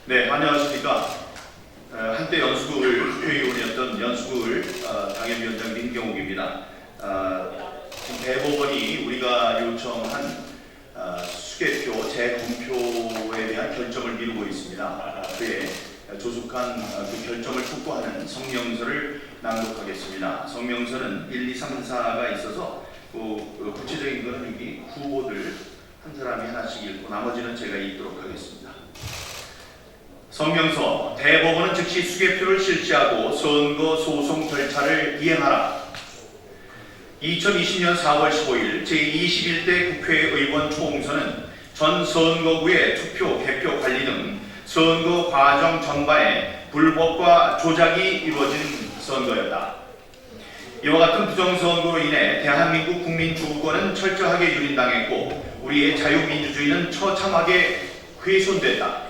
네, 안녕하십니까. 한때 연수구를 국회의원이었던 연수구를 당협위원장 민경욱입니다. 지금 대법원이 우리가 요청한 수개표 재검표에 대한 결정을 미루고 있습니다. 그에 조속한 그 결정을 촉구하는 성명서를 낭독하겠습니다. 성명서는 1, 2, 3, 4가 있어서 구체적인 것은 여기 후보들 한 사람이 하나씩 읽고 나머지는 제가 읽도록 하겠습니다. 성명서. 대법원은 즉시 수개표를 실시하고 선거 소송 절차를 이행하라. 2020년 4월 15일 제21대 국회의원 총선은 전 선거구의 투표, 개표 관리 등 선거 과정 전반에 불법과 조작이 이루어진 선거였다. 이와 같은 부정선거로 인해 대한민국 국민 주권은 철저하게 유린당했고 우리의 자유민주주의는 처참하게 훼손됐다.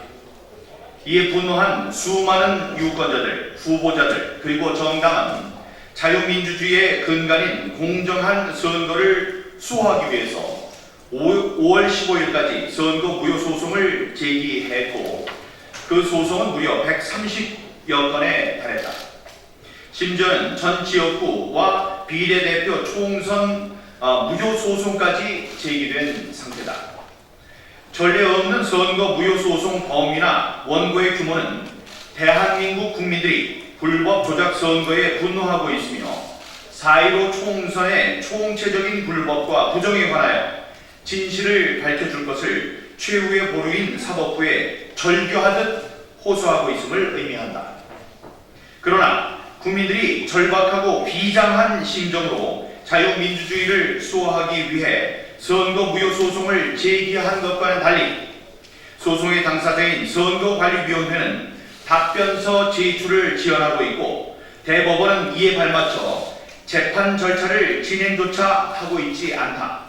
이에 분노한 수많은 유권자들, 후보자들, 그리고 정당은 자유민주주의의 근간인 공정한 선거를 수호하기 위해서 5월 15일까지 선거 무효 소송을 제기했고 그 소송은 무려 130여 건에 달했다. 심지어는 전 지역구와 비례대표 총선 무효 소송까지 제기된 상태다. 전례 없는 선거 무효 소송 범위나 원고의 규모는 대한민국 국민들이 불법 조작 선거에 분노하고 있으며 4.15 총선의 총체적인 불법과 부정에 관하여 진실을 밝혀줄 것을 최후의 보루인 사법부에 절규하듯 호소하고 있음을 의미한다. 그러나 국민들이 절박하고 비장한 심정으로 자유민주주의를 수호하기 위해 선거 무효 소송을 제기한 것과는 달리 소송의 당사자인 선거관리위원회는 답변서 제출을 지연하고 있고 대법원은 이에 발맞춰 재판 절차를 진행조차 하고 있지 않다.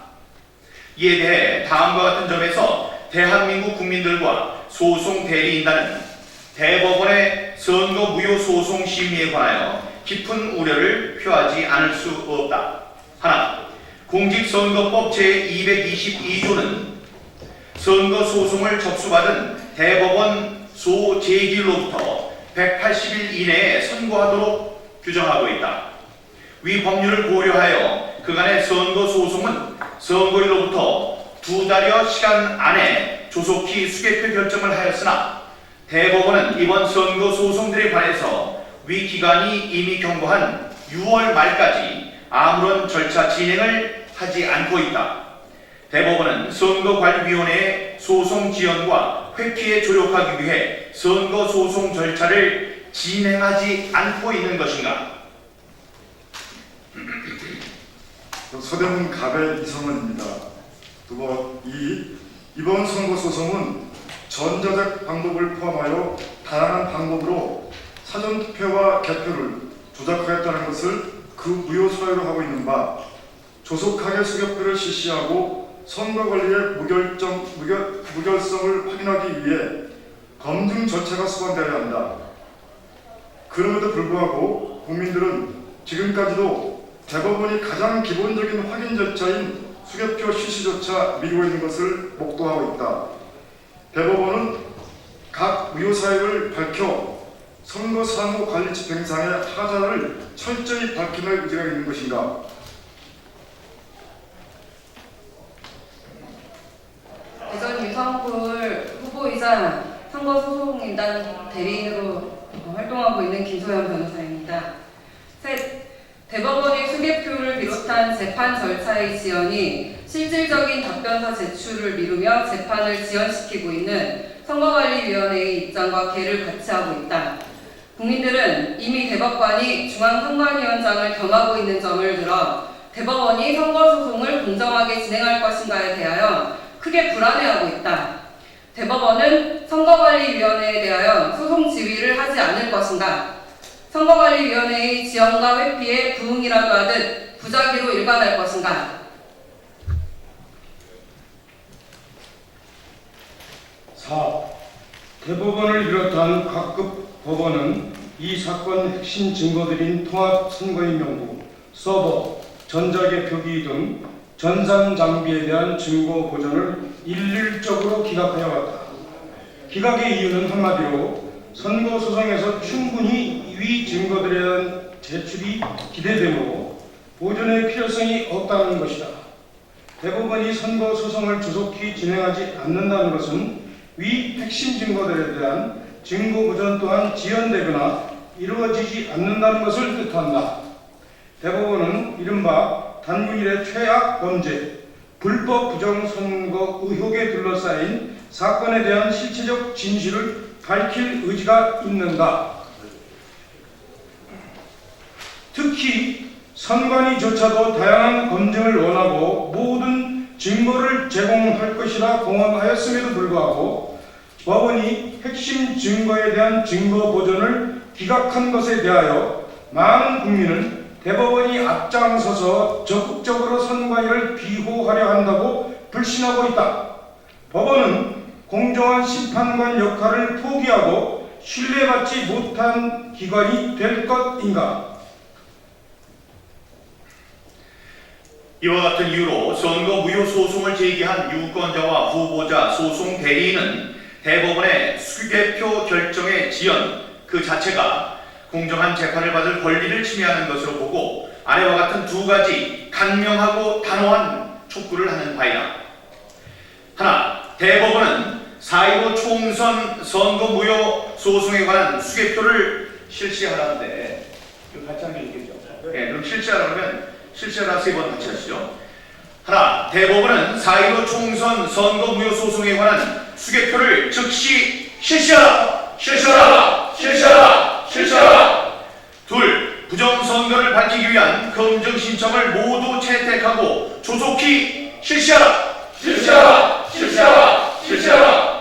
이에 대해 다음과 같은 점에서 대한민국 국민들과 소송 대리인단은 대법원의 선거 무효 소송 심의에 관하여 깊은 우려를 표하지 않을 수 없다. 하나, 공직선거법 제222조는 선거 소송을 접수받은 대법원 소재기로부터 180일 이내에 선고하도록 규정하고 있다. 위 법률을 고려하여 그간의 선거 소송은 선거일로부터 2달여 시간 안에 조속히 수개표 결정을 하였으나 대법원은 이번 선거 소송들에 관해서 위 기관이 이미 경고한 6월 말까지 아무런 절차 진행을 하지 않고 있다. 대법원은 선거관리위원회의 소송 지연과 회피에 조력하기 위해 선거 소송 절차를 진행하지 않고 있는 것인가? 서대문 갑의 이성원입니다. 이번 선거 소송은 전자적 방법을 포함하여 다양한 방법으로 사전투표와 개표를 조작하였다는 것을 그 무효 사유로 하고 있는 바 조속하게 수개표를 실시하고 선거관리의 무결성을 확인하기 위해 검증 절차가 수반되어야 한다. 그럼에도 불구하고 국민들은 지금까지도 대법원이 가장 기본적인 확인 절차인 수개표 실시조차 미루고 있는 것을 목도하고 있다. 대법원은 각 무효 사유를 밝혀 선거 사무 관리 집행상의 하자를 철저히 밝힐 의지가 있는 것인가? 대전 유성풀 후보이자 선거소송인단 대리인으로 활동하고 있는 김소연 변호사입니다. 셋, 대법원의 수개표를 비롯한 재판 절차의 지연이 실질적인 답변서 제출을 미루며 재판을 지연시키고 있는 선거관리위원회의 입장과 궤를 같이 하고 있다. 국민들은 이미 대법관이 중앙선관위원장을 겸하고 있는 점을 들어 대법원이 선거소송을 공정하게 진행할 것인가에 대하여 크게 불안해하고 있다. 대법원은 선거관리위원회에 대하여 소송 지휘를 하지 않을 것인가? 선거관리위원회의 지연과 회피에 부응이라도 하듯 부작위로 일관할 것인가? 4. 대법원을 비롯한 각급 법원은 이 사건 핵심 증거들인 통합선거인명부, 서버, 전자개표기 등 전산 장비에 대한 증거 보전을 일률적으로 기각하여 왔다. 기각의 이유는 한마디로 선거 소송에서 충분히 위 증거들에 대한 제출이 기대되므로 보존의 필요성이 없다는 것이다. 대법원이 선거 소송을 조속히 진행하지 않는다는 것은 위 핵심 증거들에 대한 증거 보존 또한 지연되거나 이루어지지 않는다는 것을 뜻한다. 대법원은 이른바 단군 일의 최악 범죄, 불법 부정선거 의혹에 둘러싸인 사건에 대한 실체적 진실을 밝힐 의지가 있는가. 특히 선관위조차도 다양한 검증을 원하고 모든 증거를 제공할 것이라 공언하였음에도 불구하고 법원이 핵심 증거에 대한 증거 보존을 기각한 것에 대하여 많은 국민은 대법원이 앞장서서 적극적으로 선관위를 비호하려 한다고 불신하고 있다. 법원은 공정한 심판관 역할을 포기하고 신뢰받지 못한 기관이 될 것인가? 이와 같은 이유로 선거 무효 소송을 제기한 유권자와 후보자 소송 대리인은 대법원의 수개표 결정의 지연 그 자체가 공정한 재판을 받을 권리를 침해하는 것으로 보고 아래와 같은 두 가지 강명하고 단호한 촉구를 하는 바이다. 하나, 대법원은 4.15 총선 선거 무효 소송에 관한 수개표를 실시하라는데 같이 한게 있겠죠? 네, 그럼 실시하라면 실시하라 3번 같이 하시죠. 하나, 대법원은 4.15 총선 선거 무효 소송에 관한 수개표를 즉시 실시하라! 실시하라! 실시하라! 실시하라! 둘, 부정선거를 밝히기 위한 검증 신청을 모두 채택하고 조속히 실시하라! 실시하라! 실시하라! 실시하라!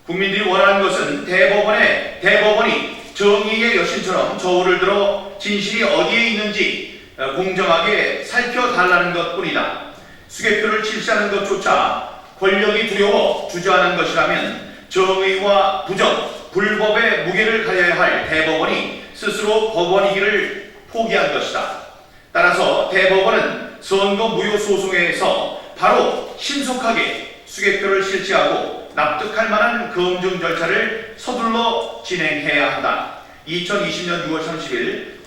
국민들이 원하는 것은 대법원이 정의의 여신처럼 저울을 들어 진실이 어디에 있는지 공정하게 살펴달라는 것뿐이다. 수개표를 실시하는 것조차 권력이 두려워 주저하는 것이라면 정의와 부정, 불법의 무게를 가려야 할 대법원이 스스로 법원이기를 포기한 것이다. 따라서 대법원은 선거 무효 소송에서 바로 신속하게 수개표를 실시하고 납득할 만한 검증 절차를 서둘러 진행해야 한다. 2020년 6월 30일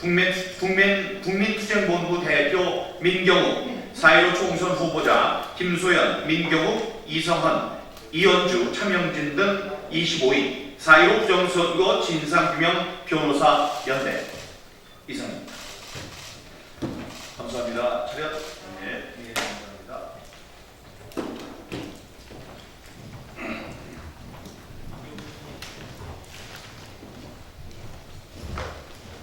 국민투쟁본부 대표 민경욱, 4.15 총선 후보자 김소연, 민경욱, 이성헌, 이현주, 차명진 등 25인 4.15 부정선거 진상규명 변호사 연대. 이상입니다. 감사합니다. 차렷.